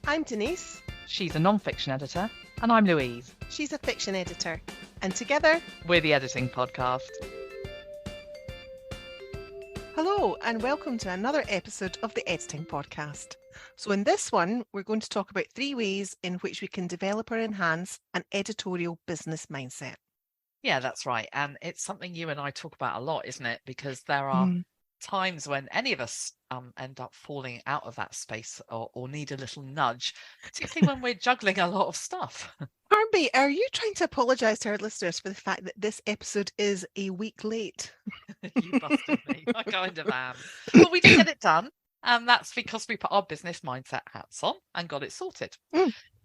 I'm Denise. She's a non-fiction editor. And I'm Louise. She's a fiction editor. And together, we're the Editing Podcast. Hello, and welcome to another episode of the Editing Podcast. So in this one, we're going to talk about 3 ways in which we can develop or enhance an editorial business mindset. Yeah, that's right. And it's something you and I talk about a lot, isn't it? Because there are times when any of us end up falling out of that space or need a little nudge, particularly when we're juggling a lot of stuff. Harvey, are you trying to apologise to our listeners for the fact that this episode is a week late? You busted me. I kind of am. But we did get it done. And that's because we put our business mindset hats on and got it sorted.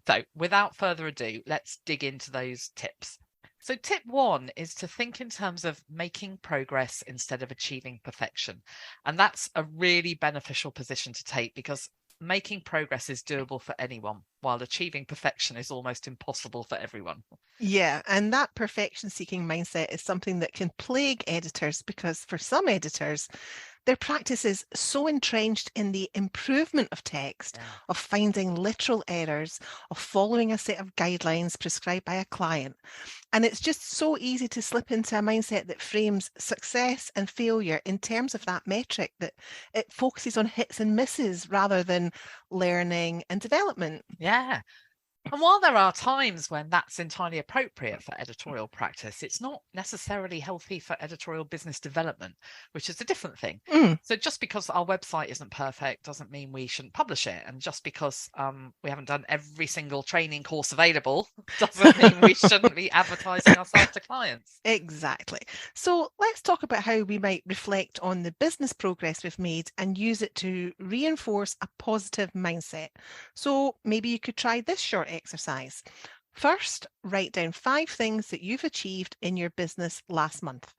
So without further ado, let's dig into those tips. So tip 1 is to think in terms of making progress instead of achieving perfection. And that's a really beneficial position to take because making progress is doable for anyone, while achieving perfection is almost impossible for everyone. Yeah, and that perfection-seeking mindset is something that can plague editors because for some editors, their practice is so entrenched in the improvement of text, of finding literal errors, of following a set of guidelines prescribed by a client. And it's just so easy to slip into a mindset that frames success and failure in terms of that metric, that it focuses on hits and misses rather than learning and development. Yeah. And while there are times when that's entirely appropriate for editorial practice, it's not necessarily healthy for editorial business development, which is a different thing. So just because our website isn't perfect doesn't mean we shouldn't publish it. And just because we haven't done every single training course available doesn't mean we shouldn't be advertising ourselves to clients. Exactly. So let's talk about how we might reflect on the business progress we've made and use it to reinforce a positive mindset. So maybe you could try this short exercise. First, write down 5 things that you've achieved in your business last month.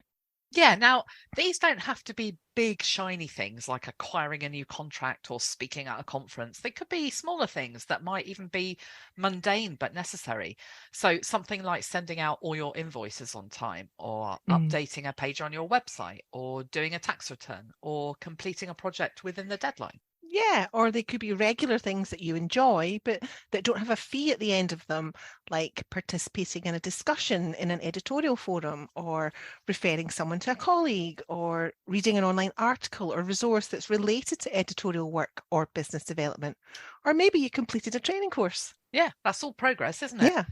Yeah, now these don't have to be big, shiny things like acquiring a new contract or speaking at a conference. They could be smaller things that might even be mundane but necessary. So something like sending out all your invoices on time, or updating a page on your website, or doing a tax return, or completing a project within the deadline. Yeah, or they could be regular things that you enjoy, but that don't have a fee at the end of them, like participating in a discussion in an editorial forum, or referring someone to a colleague, or reading an online article or resource that's related to editorial work or business development. Or maybe you completed a training course. Yeah, that's all progress, isn't it? Yeah.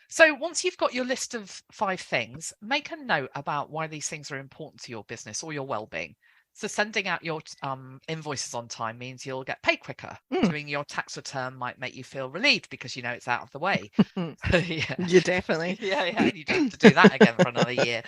So once you've got your list of 5 things, make a note about why these things are important to your business or your well-being. So sending out your invoices on time means you'll get paid quicker. Doing your tax return might make you feel relieved because you know it's out of the way. Yeah. You definitely. Yeah, you don't have to do that again for another year.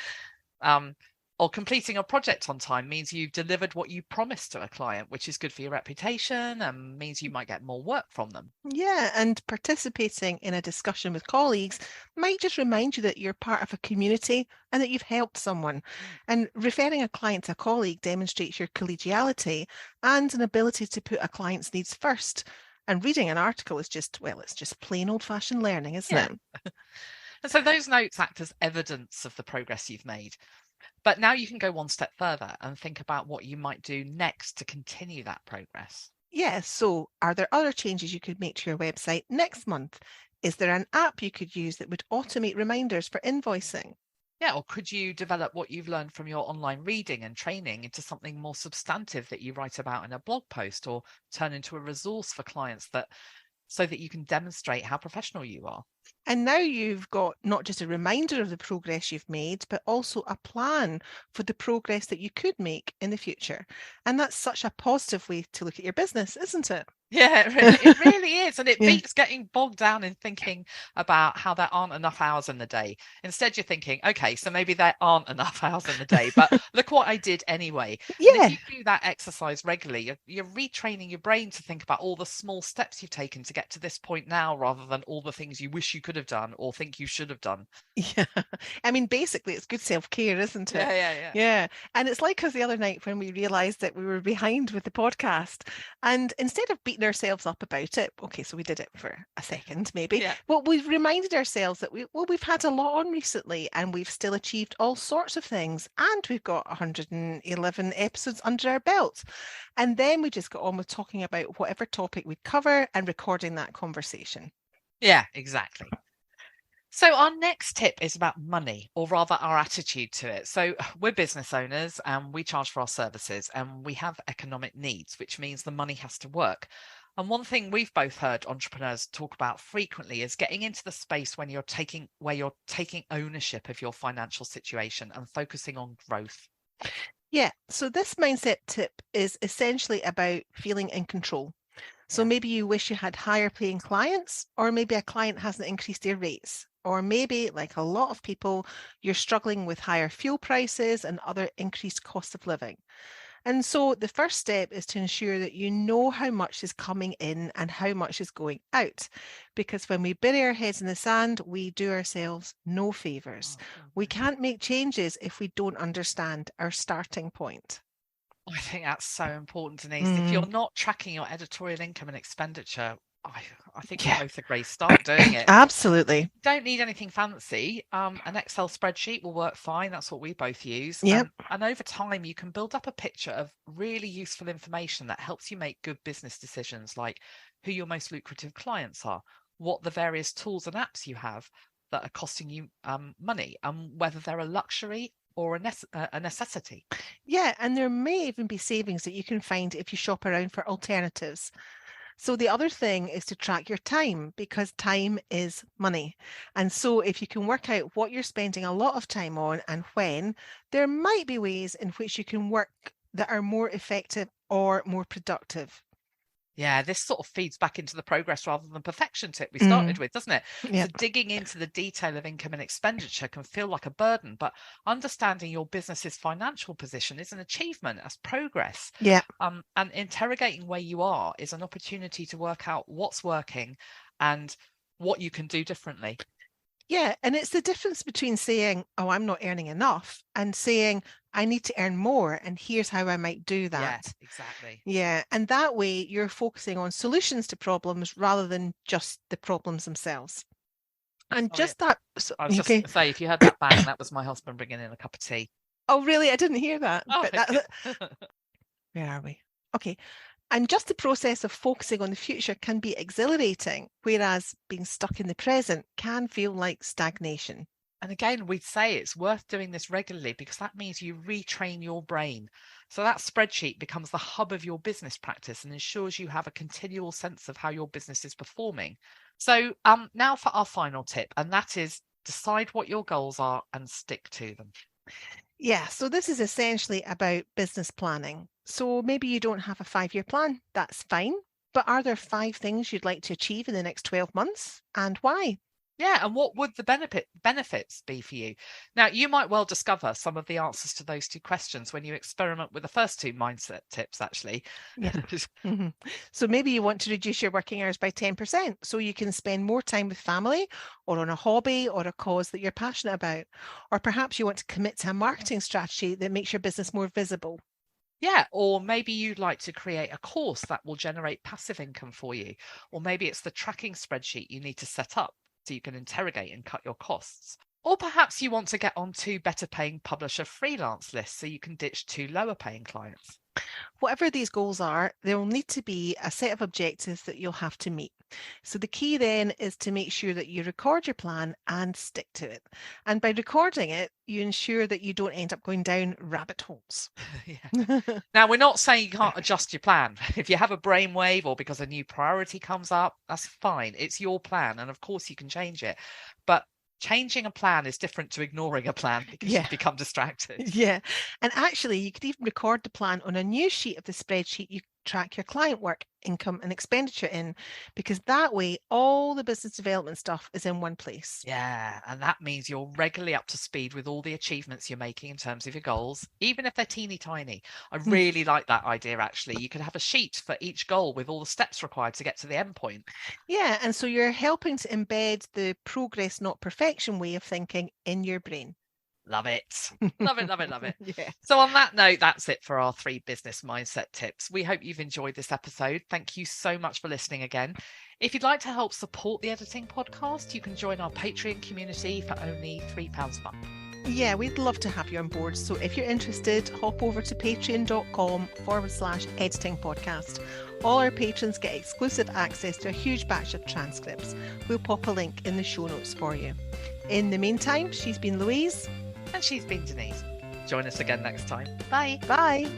Or completing a project on time means you've delivered what you promised to a client, which is good for your reputation and means you might get more work from them. Yeah, and participating in a discussion with colleagues might just remind you that you're part of a community and that you've helped someone. And referring a client to a colleague demonstrates your collegiality and an ability to put a client's needs first. And reading an article is just, well, it's just plain old-fashioned learning, isn't it? And so those notes act as evidence of the progress you've made. But now you can go one step further and think about what you might do next to continue that progress. Yes, so are there other changes you could make to your website next month? Is there an app you could use that would automate reminders for invoicing? Yeah, or could you develop what you've learned from your online reading and training into something more substantive that you write about in a blog post, or turn into a resource for clients so that you can demonstrate how professional you are? And now you've got not just a reminder of the progress you've made, but also a plan for the progress that you could make in the future. And that's such a positive way to look at your business, isn't it? Yeah, it really is. And it beats getting bogged down in thinking about how there aren't enough hours in the day. Instead, you're thinking, okay, so maybe there aren't enough hours in the day, but look what I did anyway. Yeah. And if you do that exercise regularly, you're retraining your brain to think about all the small steps you've taken to get to this point now, rather than all the things you wish you could have done or think you should have done. Yeah. I mean, basically, it's good self-care, isn't it? Yeah. And it's like us the other night when we realised that we were behind with the podcast. And instead of beating ourselves up about it. Okay, so we did it for a second, maybe. Yeah. Well, we've reminded ourselves that we've had a lot on recently and we've still achieved all sorts of things. And we've got 111 episodes under our belt. And then we just got on with talking about whatever topic we'd cover and recording that conversation. Yeah, exactly. So our next tip is about money, or rather our attitude to it. So we're business owners and we charge for our services and we have economic needs, which means the money has to work. And one thing we've both heard entrepreneurs talk about frequently is getting into the space when where you're taking ownership of your financial situation and focusing on growth. Yeah, so this mindset tip is essentially about feeling in control. So Yeah. maybe you wish you had higher paying clients, or maybe a client hasn't increased their rates. Or maybe, like a lot of people, you're struggling with higher fuel prices and other increased costs of living. And so the first step is to ensure that you know how much is coming in and how much is going out. Because when we bury our heads in the sand, we do ourselves no favours. We can't make changes if we don't understand our starting point. I think that's so important, Denise. If you're not tracking your editorial income and expenditure, I think we both agree, start doing it. Absolutely. Don't need anything fancy. An Excel spreadsheet will work fine. That's what we both use. Yep. And over time, you can build up a picture of really useful information that helps you make good business decisions, like who your most lucrative clients are, what the various tools and apps you have that are costing you money, and whether they're a luxury or a necessity. Yeah, and there may even be savings that you can find if you shop around for alternatives. So the other thing is to track your time, because time is money. And so if you can work out what you're spending a lot of time on and when, there might be ways in which you can work that are more effective or more productive. Yeah, this sort of feeds back into the progress rather than perfection tip we started with, doesn't it? Yep. So digging into the detail of income and expenditure can feel like a burden, but understanding your business's financial position is an achievement, as progress. Yeah. And interrogating where you are is an opportunity to work out what's working and what you can do differently. Yeah, and it's the difference between saying, "Oh, I'm not earning enough," and saying, "I need to earn more, and here's how I might do Yeah, that." exactly. Yeah, and that way you're focusing on solutions to problems rather than just the problems themselves. And Sorry, just that, I was just okay. going to say, if you heard that bang, that was my husband bringing in a cup of tea. Oh, really? I didn't hear that. Oh, But that, okay. where are we? Okay. And just the process of focusing on the future can be exhilarating, whereas being stuck in the present can feel like stagnation. And again, we'd say it's worth doing this regularly because that means you retrain your brain. So that spreadsheet becomes the hub of your business practice and ensures you have a continual sense of how your business is performing. So now for our final tip, and that is decide what your goals are and stick to them. Yeah, so this is essentially about business planning. So maybe you don't have a 5-year plan, that's fine. But are there 5 things you'd like to achieve in the next 12 months and why? Yeah, and what would the benefits be for you? Now, you might well discover some of the answers to those 2 questions when you experiment with the first 2 mindset tips, actually. Yeah. Mhm. So maybe you want to reduce your working hours by 10% so you can spend more time with family or on a hobby or a cause that you're passionate about. Or perhaps you want to commit to a marketing strategy that makes your business more visible. Yeah, or maybe you'd like to create a course that will generate passive income for you. Or maybe it's the tracking spreadsheet you need to set up so you can interrogate and cut your costs. Or perhaps you want to get onto better paying publisher freelance lists so you can ditch 2 lower paying clients. Whatever these goals are, there will need to be a set of objectives that you'll have to meet. So the key then is to make sure that you record your plan and stick to it. And by recording it, you ensure that you don't end up going down rabbit holes. Yeah. Now, we're not saying you can't adjust your plan. If you have a brainwave or because a new priority comes up, that's fine. It's your plan. And of course, you can change it. But changing a plan is different to ignoring a plan because Yeah. you've become distracted. Yeah. And actually, you could even record the plan on a new sheet of the spreadsheet you track your client work, income, and expenditure in, because that way all the business development stuff is in one place. Yeah, and that means you're regularly up to speed with all the achievements you're making in terms of your goals, even if they're teeny tiny. I really like that idea, actually. You could have a sheet for each goal with all the steps required to get to the end point. Yeah. And so you're helping to embed the progress, not perfection way of thinking in your brain. Love it. Love it, love it, love it. Yeah. So on that note, that's it for our 3 business mindset tips. We hope you've enjoyed this episode. Thank you so much for listening again. If you'd like to help support the Editing Podcast, you can join our Patreon community for only £3 a month. Yeah, we'd love to have you on board. So if you're interested, hop over to patreon.com/editing podcast. All our patrons get exclusive access to a huge batch of transcripts. We'll pop a link in the show notes for you. In the meantime, she's been Louise. And she's been Denise. Join us again next time. Bye. Bye.